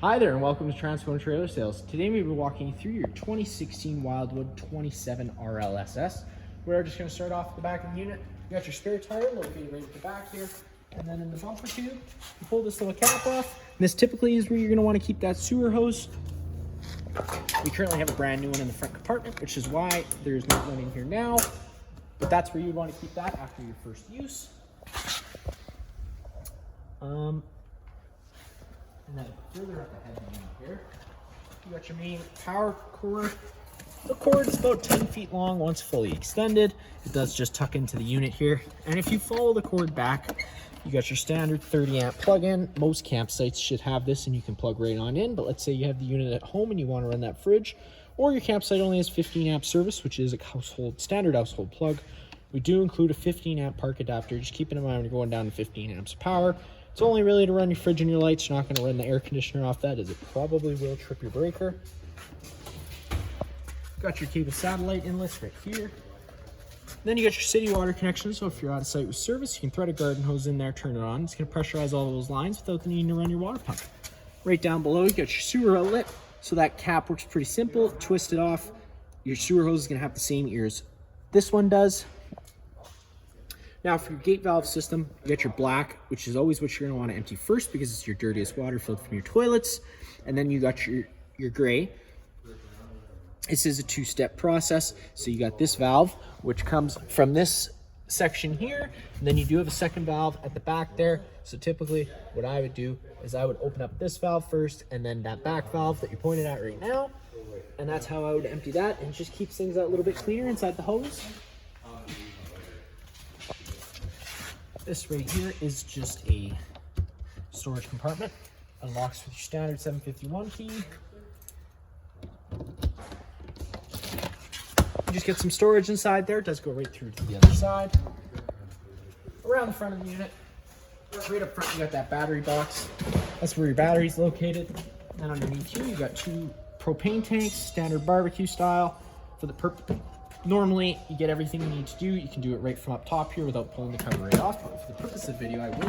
Hi there and welcome to Transpo Trailer Sales. Today we'll be walking you through your 2016 Wildwood 27 RLSS. We're just going to start off at the back of the unit. You got your spare tire located right at the back here. And then in the bumper tube, you pull this little cap off. And this typically is where you're going to want to keep that sewer hose. We currently have a brand new one in the front compartment, which is why there's not one in here now. But that's where you want to keep that after your first use. And then further up ahead of you here, you got your main power cord. The cord is about 10 feet long once fully extended. It does just tuck into the unit here. And if you follow the cord back, you got your standard 30 amp plug-in. Most campsites should have this and you can plug right on in. But let's say you have the unit at home and you want to run that fridge, or your campsite only has 15 amp service, which is a standard household plug. We do include a 15 amp park adapter. Just keep in mind when you're going down to 15 amps of power. It's only really to run your fridge and your lights. You're not going to run the air conditioner off that, as it probably will trip your breaker. Got your cable satellite inlets right here. Then you got your city water connection, so if you're out of site with service, you can thread a garden hose in there, turn it on. It's going to pressurize all of those lines without the need to run your water pump. Right down below, you got your sewer outlet. So that cap works pretty simple. Twist it off. Your sewer hose is going to have the same ears this one does. Now for your gate valve system, you got your black, which is always what you're going to want to empty first because it's your dirtiest water filled from your toilets. And then you got your gray. This is a two-step process. So you got this valve, which comes from this section here. And then you do have a second valve at the back there. So typically what I would do is I would open up this valve first and then that back valve that you pointed at right now. And that's how I would empty that, and just keeps things out a little bit cleaner inside the hose. This right here is just a storage compartment. Unlocks with your standard 751 key. You just get some storage inside there. It does go right through to the other side. Around the front of the unit, right up front, you got that battery box. That's where your battery's located. And underneath here, you got two propane tanks, standard barbecue style. For the normally, you get everything you need to do. You can do it right from up top here without pulling the cover right off. But for the purpose of the video, I will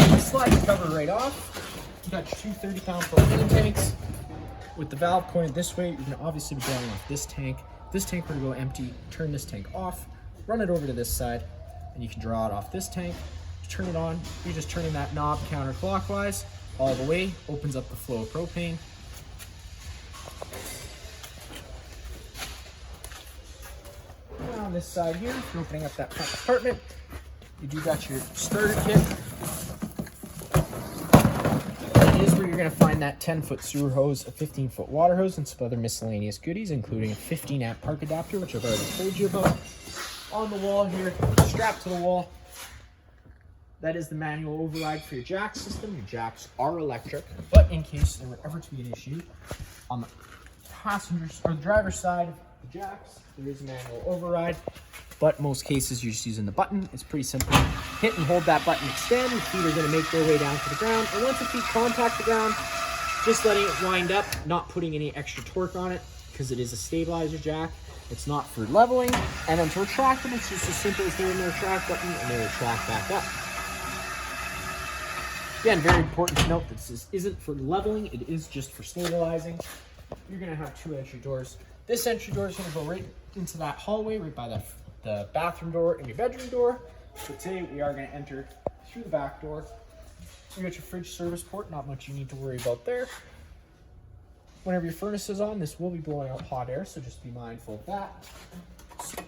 just slide the cover right off. You got your two 30-pound propane tanks. With the valve pointed this way, you're going to obviously be drawing off this tank. This tank, we're going to go empty. Turn this tank off. Run it over to this side, and you can draw it off this tank. You turn it on. You're just turning that knob counterclockwise all the way. Opens up the flow of propane. On this side here, if you're opening up that front compartment, you do got your starter kit. It is where you're going to find that 10-foot sewer hose, a 15-foot water hose, and some other miscellaneous goodies, including a 15 amp park adapter, which I've already told you about. On the wall here, strapped to the wall, that is the manual override for your jack system. Your jacks are electric, but in case there were ever to be an issue on the passengers or the driver's side of the jacks, there is a manual override, but most cases you're just using the button. It's pretty simple. Hit and hold that button, extend. Your feet are going to make their way down to the ground, and once the feet contact the ground, just letting it wind up, not putting any extra torque on it, because it is a stabilizer jack. It's not for leveling, and then to retract them, it's just as simple as hitting the retract button, and they retract back up. Again, very important to note that this isn't for leveling, it is just for stabilizing. You're going to have two entry doors. This entry door is going to go right into that hallway, right by the bathroom door and your bedroom door. So today we are going to enter through the back door. You got your fridge service port, not much you need to worry about there. Whenever your furnace is on, this will be blowing out hot air, so just be mindful of that. So,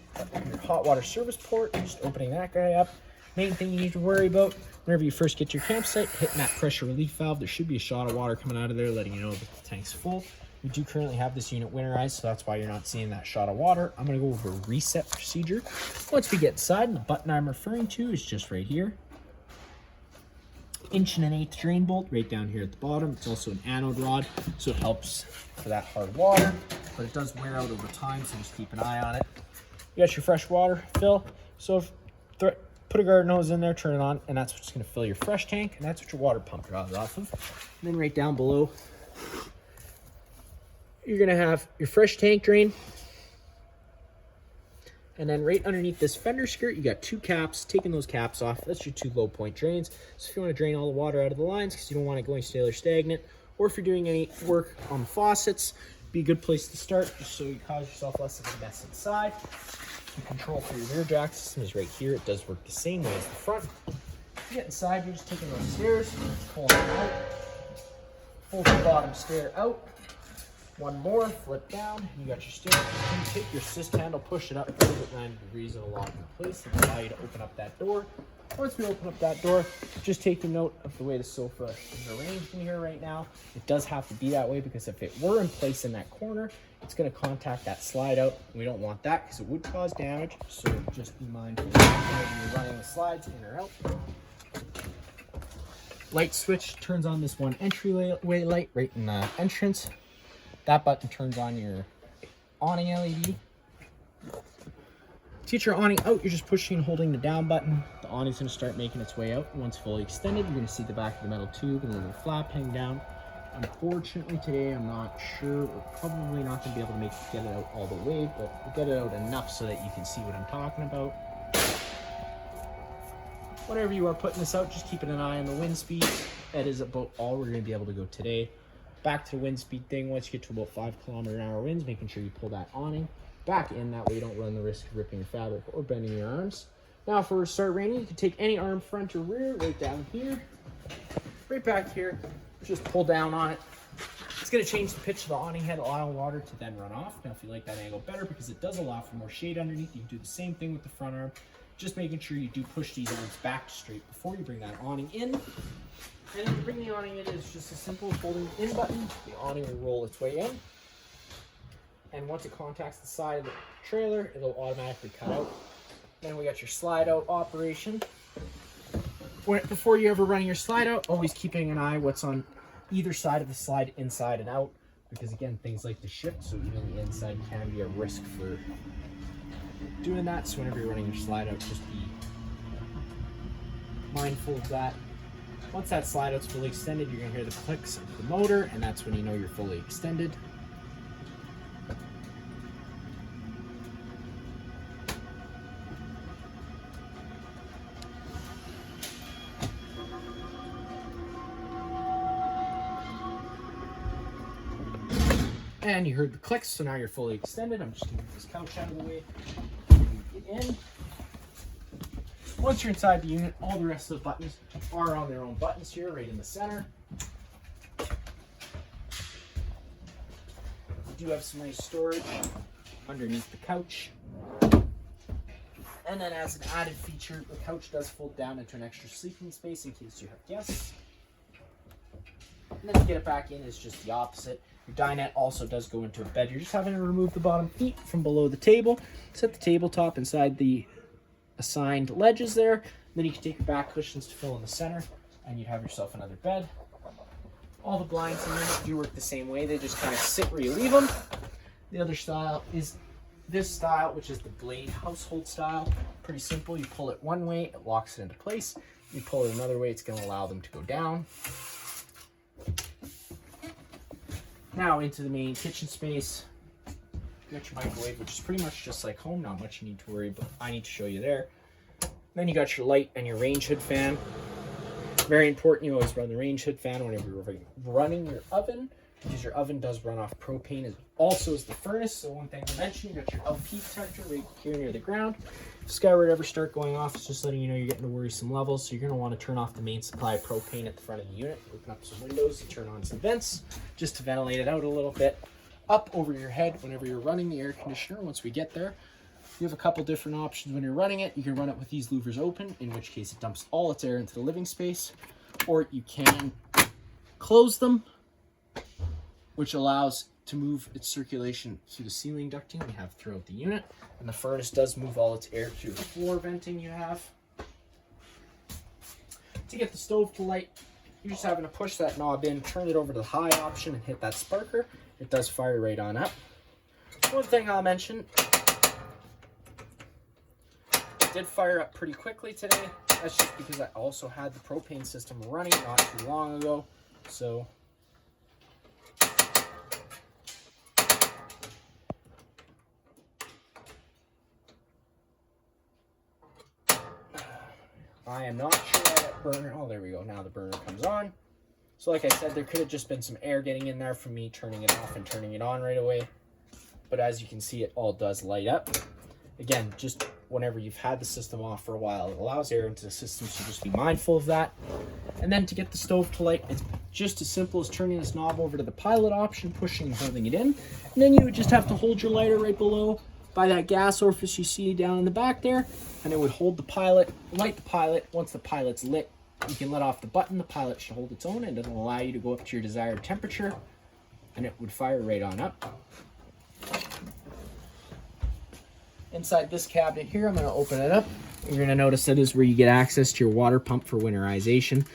your hot water service port, just opening that guy up. Main thing you need to worry about, whenever you first get to your campsite, hitting that pressure relief valve. There should be a shot of water coming out of there, letting you know that the tank's full. We do currently have this unit winterized, so that's why you're not seeing that shot of water. I'm going to go over a reset procedure. Once we get inside, the button I'm referring to is just right here. 1.125" drain bolt right down here at the bottom. It's also an anode rod, so it helps for that hard water, but it does wear out over time, so just keep an eye on it. You got your fresh water fill, so if put a garden hose in there, turn it on, and that's what's going to fill your fresh tank, and that's what your water pump draws off of. And then right down below, you're going to have your fresh tank drain. And then right underneath this fender skirt, you got two caps. Taking those caps off, that's your two low point drains. So if you want to drain all the water out of the lines because you don't want it going stale or stagnant, or if you're doing any work on the faucets, be a good place to start just so you cause yourself less of a mess inside. The control for your rear jack system is right here. It does work the same way as the front. You get inside, you're just taking those stairs, pulling them out, pull the bottom stair out. One more, flip down, you got your stair. You take your assist handle, push it up, move it 90 degrees, it'll lock in place and allow you to open up that door. Once we open up that door, just take a note of the way the sofa is arranged in here right now. It does have to be that way because if it were in place in that corner, it's going to contact that slide out. We don't want that because it would cause damage. So just be mindful when you're running the slides in or out. Light switch turns on this one entryway light right in the entrance. That button turns on your awning LED. To get your awning out, you're just pushing and holding the down button. The awning's going to start making its way out. Once fully extended, you're going to see the back of the metal tube and a little flap hang down. Unfortunately, today I'm not sure. We're probably not going to be able to get it out all the way, but we'll get it out enough so that you can see what I'm talking about. Whenever you are putting this out, just keeping an eye on the wind speed. That is about all we're going to be able to go today. Back to the wind speed thing. Once you get to about 5 km/h winds, making sure you pull that awning back in, that way you don't run the risk of ripping your fabric or bending your arms. Now for start raining, you can take any arm, front or rear, right down here, right back here, just pull down on it. It's going to change the pitch of the awning head, allow water to then run off. Now if you like that angle better, because it does allow for more shade underneath, you can do the same thing with the front arm, just making sure you do push these arms back straight before you bring that awning in. And then to bring the awning in is just as simple as holding the in button. The awning will roll its way in. And once it contacts the side of the trailer, it'll automatically cut out. Then we got your slide out operation. Before you ever run your slide out, always keeping an eye what's on either side of the slide, inside and out, because again, things like the shift, so even the inside can be a risk for doing that. So whenever you're running your slide out, just be mindful of that. Once that slide out's fully extended, you're gonna hear the clicks of the motor, and that's when you know you're fully extended. And you heard the clicks, so now you're fully extended. I'm just going to move this couch out of the way. Get in. Once you're inside the unit, all the rest of the buttons are on their own buttons here, right in the center. You do have some nice storage underneath the couch. And then as an added feature, the couch does fold down into an extra sleeping space in case you have guests. And then to get it back in is just the opposite. Your dinette also does go into a bed. You're just having to remove the bottom feet from below the table. Set the tabletop inside the assigned ledges there. Then you can take your back cushions to fill in the center, and you'd have yourself another bed. All the blinds in the unit do work the same way. They just kind of sit where you leave them. The other style is this style, which is the blade household style. Pretty simple. You pull it one way, it locks it into place. You pull it another way, it's going to allow them to go down. Now into the main kitchen space. You got your microwave, which is pretty much just like home. Not much you need to worry about. I need to show you there. Then you got your light and your range hood fan. Very important, you always run the range hood fan whenever you're running your oven, because your oven does run off propane, as also as the furnace. So one thing to mention, you got your LP detector right here near the ground. If Sky were to ever start going off, it's just letting you know you're getting to worrisome levels. So you're going to want to turn off the main supply of propane at the front of the unit. Open up some windows, turn on some vents, just to ventilate it out a little bit. Up over your head whenever you're running the air conditioner. Once we get there, you have a couple different options when you're running it. You can run it with these louvers open, in which case it dumps all its air into the living space. Or you can close them, which allows to move its circulation through the ceiling ducting we have throughout the unit. And the furnace does move all its air through the floor venting you have. To get the stove to light, you're just having to push that knob in, turn it over to the high option, and hit that sparker. It does fire right on up. One thing I'll mention, it did fire up pretty quickly today. That's just because I also had the propane system running not too long ago. So I am not sure why that burner, oh there we go, now the burner comes on. So like I said, there could have just been some air getting in there from me turning it off and turning it on right away. But as you can see, it all does light up. Again, just whenever you've had the system off for a while, it allows air into the system, so just be mindful of that. And then to get the stove to light, it's just as simple as turning this knob over to the pilot option, pushing and holding it in. And then you would just have to hold your lighter right below by that gas orifice you see down in the back there, and it would hold the pilot, light the pilot. Once the pilot's lit, you can let off the button. The pilot should hold its own, and it'll allow you to go up to your desired temperature, and it would fire right on up. Inside this cabinet here, I'm going to open it up. You're going to notice that is where you get access to your water pump for winterization.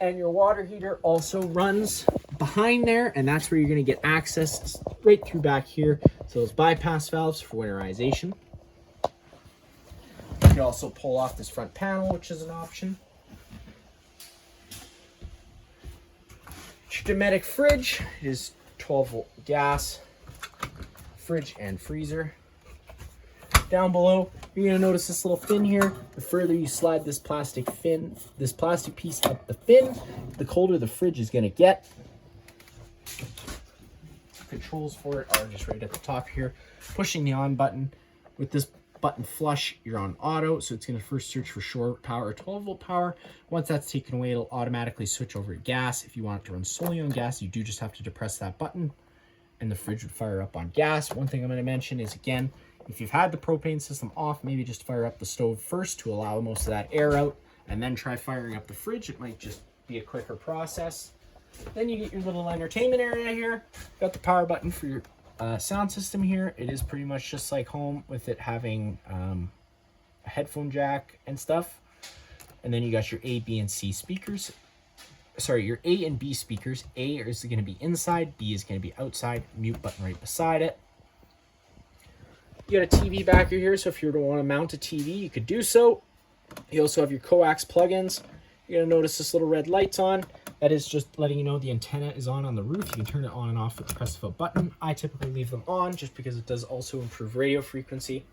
And your water heater also runs behind there, and that's where you're going to get access right through back here. So those bypass valves for winterization. You can also pull off this front panel, which is an option. Your Dometic fridge is 12-volt gas fridge and freezer. Down below, you're going to notice this little fin here. The further you slide this plastic piece up the fin, the colder the fridge is going to get. Controls for it are just right at the top here. Pushing the on button. With this button flush, you're on auto, so it's going to first search for shore power or 12-volt power. Once that's taken away, it'll automatically switch over to gas. If you want it to run solely on gas, you do just have to depress that button, and the fridge would fire up on gas. One thing I'm going to mention is, again, if you've had the propane system off, maybe just fire up the stove first to allow most of that air out, and then try firing up the fridge. It might just be a quicker process. Then you get your little entertainment area here. Got the power button for your sound system here. It is pretty much just like home, with it having a headphone jack and stuff. And then you got your A, B, and C speakers. Sorry, your A and B speakers. A is going to be inside, B is going to be outside. Mute button right beside it. You got a TV backer here, so if you were to want to mount a TV, you could do so. You also have your coax plugins. You're going to notice this little red light's on. That is just letting you know the antenna is on the roof. You can turn it on and off with the press of a button. I typically leave them on just because it does also improve radio frequency.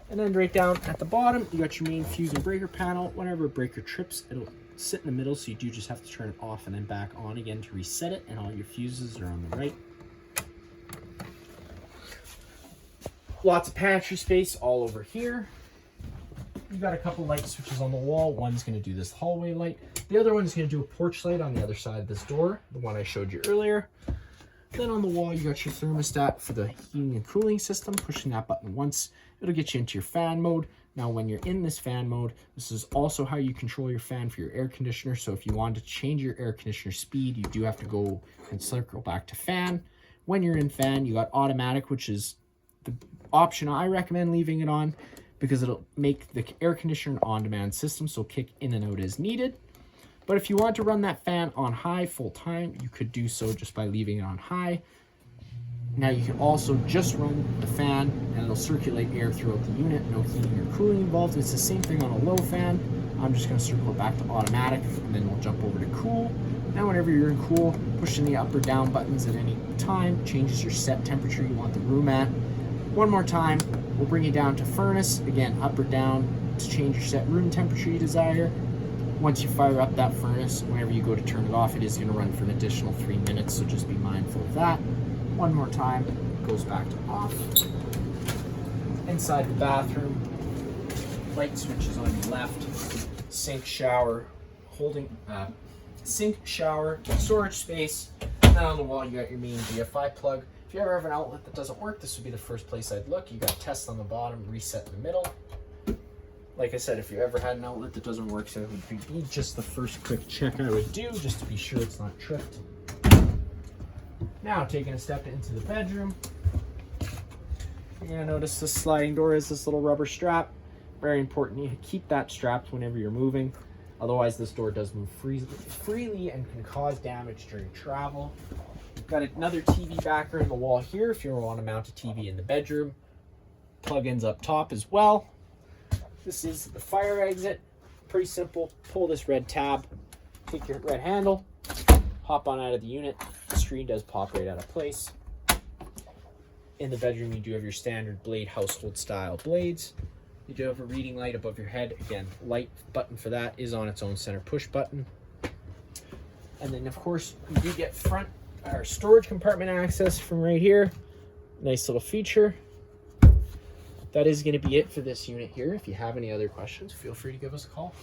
And then right down at the bottom, you got your main fuse and breaker panel. Whenever a breaker trips, it'll sit in the middle, so you do just have to turn it off and then back on again to reset it, and all your fuses are on the right. Lots of pantry space all over here. You've got a couple light switches on the wall. One's going to do this hallway light. The other one is going to do a porch light on the other side of this door, the one I showed you earlier. Then on the wall, you got your thermostat for the heating and cooling system. Pushing that button once, it'll get you into your fan mode. Now, when you're in this fan mode, this is also how you control your fan for your air conditioner. So if you wanted to change your air conditioner speed, you do have to go and circle back to fan. When you're in fan, you got automatic, which is the option I recommend leaving it on, because it'll make the air conditioner an on-demand system, so kick in and out as needed. But if you want to run that fan on high full time, you could do so just by leaving it on high. Now you can also just run the fan, and it'll circulate air throughout the unit. No heating or cooling involved. It's the same thing on a low fan. I'm just going to circle it back to automatic, and then we'll jump over to cool. Now whenever you're in cool, pushing the up or down buttons at any time changes your set temperature you want the room at. One more time, we'll bring you down to furnace. Again, up or down to change your set room temperature you desire. Once you fire up that furnace, whenever you go to turn it off, it is going to run for an additional 3 minutes, so just be mindful of that. One more time, it goes back to off. Inside the bathroom, light switches on your left, sink, shower, sink, shower, storage space. And then on the wall, you got your main DFI plug. If you ever have an outlet that doesn't work, this would be the first place I'd look. You got test on the bottom, reset in the middle. Like I said, if you ever had an outlet that doesn't work, so it would be just the first quick check I would do, just to be sure it's not tripped. Now, taking a step into the bedroom, you're going to notice this sliding door has this little rubber strap. Very important, you keep that strapped whenever you're moving. Otherwise, this door does move freely and can cause damage during travel. Got another TV backer in the wall here if you want to mount a TV in the bedroom. Plug-ins up top as well. This is the fire exit. Pretty simple. Pull this red tab, take your red handle, hop on out of the unit. The screen does pop right out of place. In the bedroom, you do have your standard Blade household style blades. You do have a reading light above your head. Again, light button for that is on its own center push button. And then of course you do get front or storage compartment access from right here. Nice little feature. That is going to be it for this unit here. If you have any other questions, feel free to give us a call.